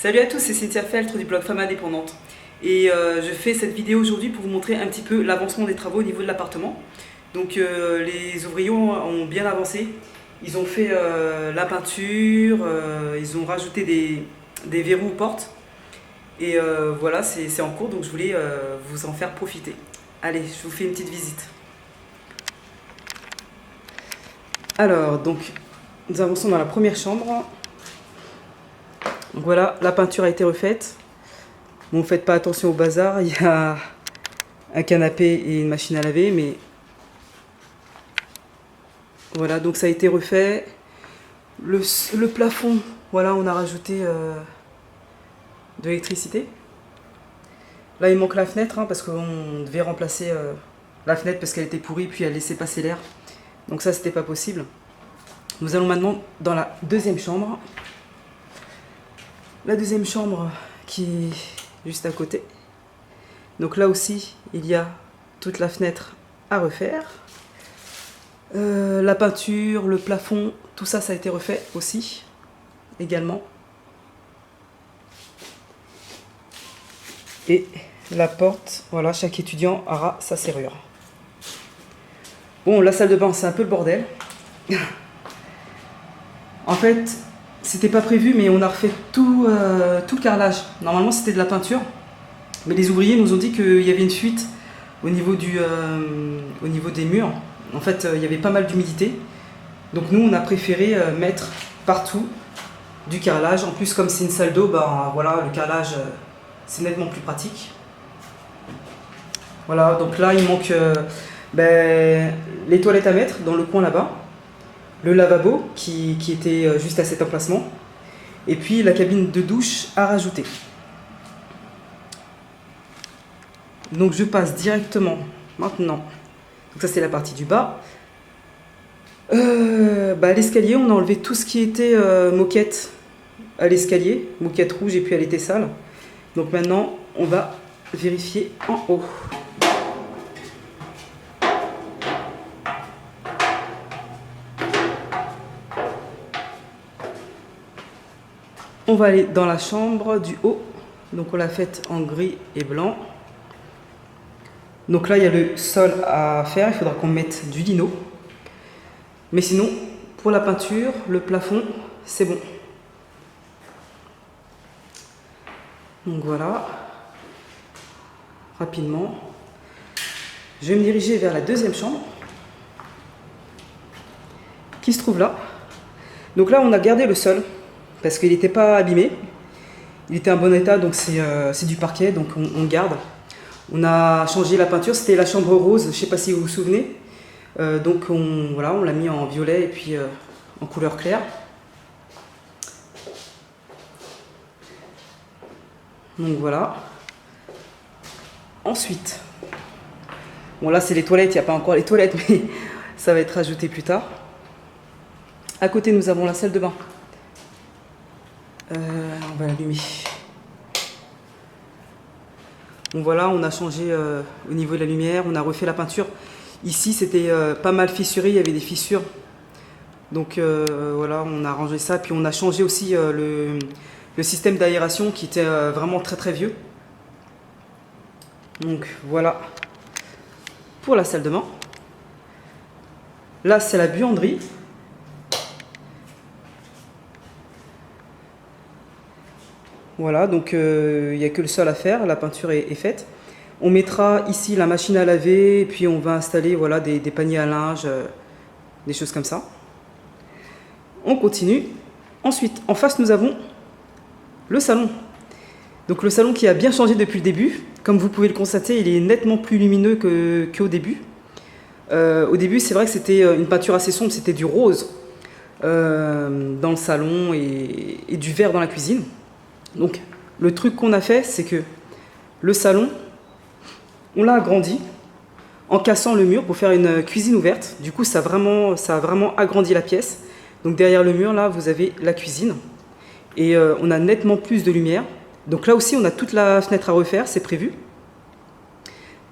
Salut à tous, c'est Cynthia Feltre du blog Femme Indépendante. Et je fais cette vidéo aujourd'hui pour vous montrer un petit peu l'avancement des travaux au niveau de l'appartement. Donc les ouvriers ont bien avancé. Ils ont fait la peinture, ils ont rajouté des verrous aux portes. Et voilà, c'est en cours, donc je voulais vous en faire profiter. Allez, je vous fais une petite visite. Alors, donc, nous avançons dans la première chambre. Donc voilà, la peinture a été refaite. Bon, faites pas attention au bazar, il y a un canapé et une machine à laver, mais voilà, donc ça a été refait. Le plafond, voilà, on a rajouté de l'électricité. Là, il manque la fenêtre, parce qu'on devait remplacer la fenêtre parce qu'elle était pourrie, puis elle laissait passer l'air. Donc ça, c'était pas possible. Nous allons maintenant dans la deuxième chambre. La deuxième chambre qui est juste à côté. Donc là aussi, il y a toute la fenêtre à refaire. La peinture, le plafond, tout ça, ça a été refait aussi, également. Et la porte, voilà, chaque étudiant aura sa serrure. Bon, la salle de bain, c'est un peu le bordel. En fait, c'était pas prévu, mais on a refait tout le carrelage. Normalement, c'était de la peinture, mais les ouvriers nous ont dit qu'il y avait une fuite au niveau des murs. En fait, il y avait pas mal d'humidité. Donc nous, on a préféré mettre partout du carrelage. En plus, comme c'est une salle d'eau, ben, voilà, le carrelage, c'est nettement plus pratique. Voilà, donc là, il manque les toilettes à mettre dans le coin là-bas. Le lavabo qui était juste à cet emplacement, et puis la cabine de douche à rajouter. Donc je passe directement maintenant, donc ça c'est la partie du bas. L'escalier, on a enlevé tout ce qui était moquette à l'escalier, moquette rouge, et puis elle était sale. Donc maintenant on va vérifier en haut. On va aller dans la chambre du haut. Donc on l'a faite en gris et blanc. Donc là, il y a le sol à faire. Il faudra qu'on mette du lino. Mais sinon, pour la peinture, le plafond, c'est bon. Donc voilà. Rapidement. Je vais me diriger vers la deuxième chambre, qui se trouve là. Donc là, on a gardé le sol, parce qu'il n'était pas abîmé, il était en bon état, donc c'est du parquet, donc on garde. On a changé la peinture, c'était la chambre rose, je ne sais pas si vous vous souvenez. Donc on l'a mis en violet et puis en couleur claire. Donc voilà. Ensuite, bon là c'est les toilettes, il n'y a pas encore les toilettes, mais ça va être ajouté plus tard. À côté nous avons la salle de bain. On va l'allumer. Bon voilà, on a changé au niveau de la lumière, on a refait la peinture. Ici c'était pas mal fissuré, il y avait des fissures. Donc voilà, on a arrangé ça. Puis on a changé aussi le système d'aération qui était vraiment très très vieux. Donc voilà pour la salle de bain. Là c'est la buanderie. Voilà, donc il n'y a que le sol à faire, la peinture est faite. On mettra ici la machine à laver, et puis on va installer voilà, des paniers à linge, des choses comme ça. On continue. Ensuite, en face, nous avons le salon. Donc le salon qui a bien changé depuis le début. Comme vous pouvez le constater, il est nettement plus lumineux qu'au début. Au début, c'est vrai que c'était une peinture assez sombre, c'était du rose dans le salon et du vert dans la cuisine. Donc le truc qu'on a fait, c'est que le salon, on l'a agrandi en cassant le mur pour faire une cuisine ouverte. Du coup, ça a vraiment agrandi la pièce. Donc derrière le mur, là, vous avez la cuisine. Et on a nettement plus de lumière. Donc là aussi, on a toute la fenêtre à refaire, c'est prévu.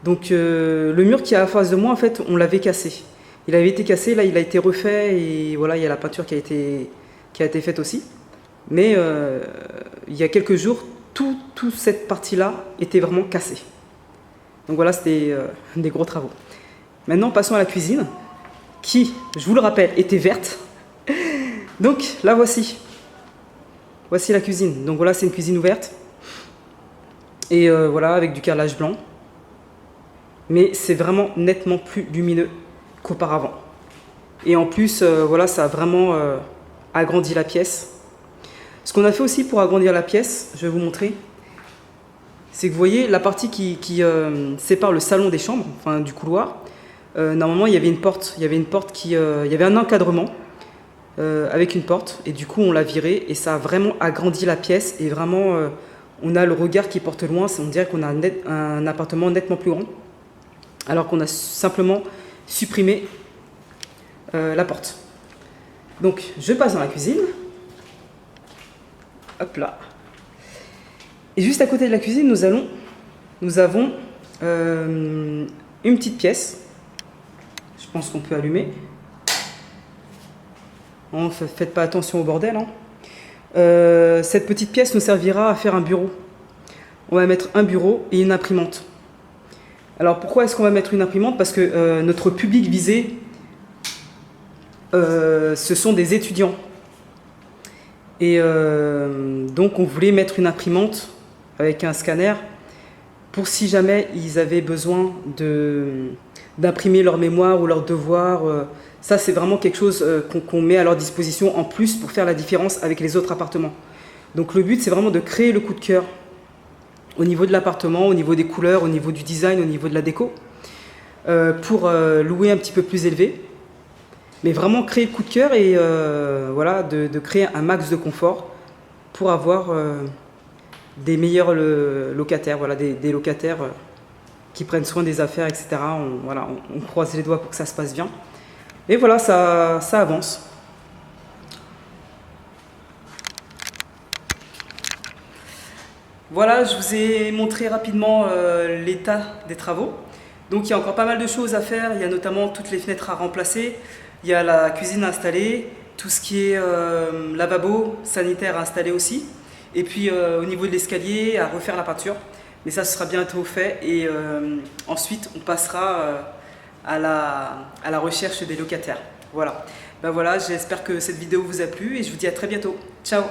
Donc le mur qui est à la face de moi, en fait, on l'avait cassé. Il avait été cassé, là, il a été refait. Et voilà, il y a la peinture qui a été faite aussi. Mais il y a quelques jours, toute cette partie-là était vraiment cassée. Donc voilà, c'était des gros travaux. Maintenant, passons à la cuisine, qui, je vous le rappelle, était verte. Donc, la voici. Voici la cuisine. Donc voilà, c'est une cuisine ouverte. Et voilà, avec du carrelage blanc. Mais c'est vraiment nettement plus lumineux qu'auparavant. Et en plus, voilà, ça a vraiment agrandi la pièce. Ce qu'on a fait aussi pour agrandir la pièce, je vais vous montrer, c'est que vous voyez la partie qui sépare le salon des chambres, enfin du couloir. Normalement, il y avait une porte, il y avait un encadrement avec une porte, et du coup, on l'a viré et ça a vraiment agrandi la pièce et vraiment, on a le regard qui porte loin. On dirait qu'on a un appartement nettement plus grand, alors qu'on a simplement supprimé la porte. Donc, je passe dans la cuisine. Hop là. Et juste à côté de la cuisine, nous avons une petite pièce. Je pense qu'on peut allumer. Ne faites pas attention au bordel. Cette petite pièce nous servira à faire un bureau. On va mettre un bureau et une imprimante. Alors pourquoi est-ce qu'on va mettre une imprimante? Parce que notre public visé, ce sont des étudiants. Et donc on voulait mettre une imprimante avec un scanner pour si jamais ils avaient besoin d'imprimer leur mémoire ou leurs devoirs. Ça, c'est vraiment quelque chose qu'on met à leur disposition en plus pour faire la différence avec les autres appartements. Donc le but, c'est vraiment de créer le coup de cœur au niveau de l'appartement, au niveau des couleurs, au niveau du design, au niveau de la déco, pour louer un petit peu plus élevé. Mais vraiment créer le coup de cœur et voilà, de créer un max de confort pour avoir des meilleurs locataires, voilà, des locataires qui prennent soin des affaires, etc. On croise les doigts pour que ça se passe bien. Et voilà, ça avance. Voilà, je vous ai montré rapidement l'état des travaux. Donc il y a encore pas mal de choses à faire. Il y a notamment toutes les fenêtres à remplacer. Il y a la cuisine à installer, tout ce qui est lavabo, sanitaire à installer aussi. Et puis au niveau de l'escalier, à refaire la peinture. Mais ça, ce sera bientôt fait. Et ensuite, on passera à la recherche des locataires. Voilà. Ben voilà, j'espère que cette vidéo vous a plu et je vous dis à très bientôt. Ciao!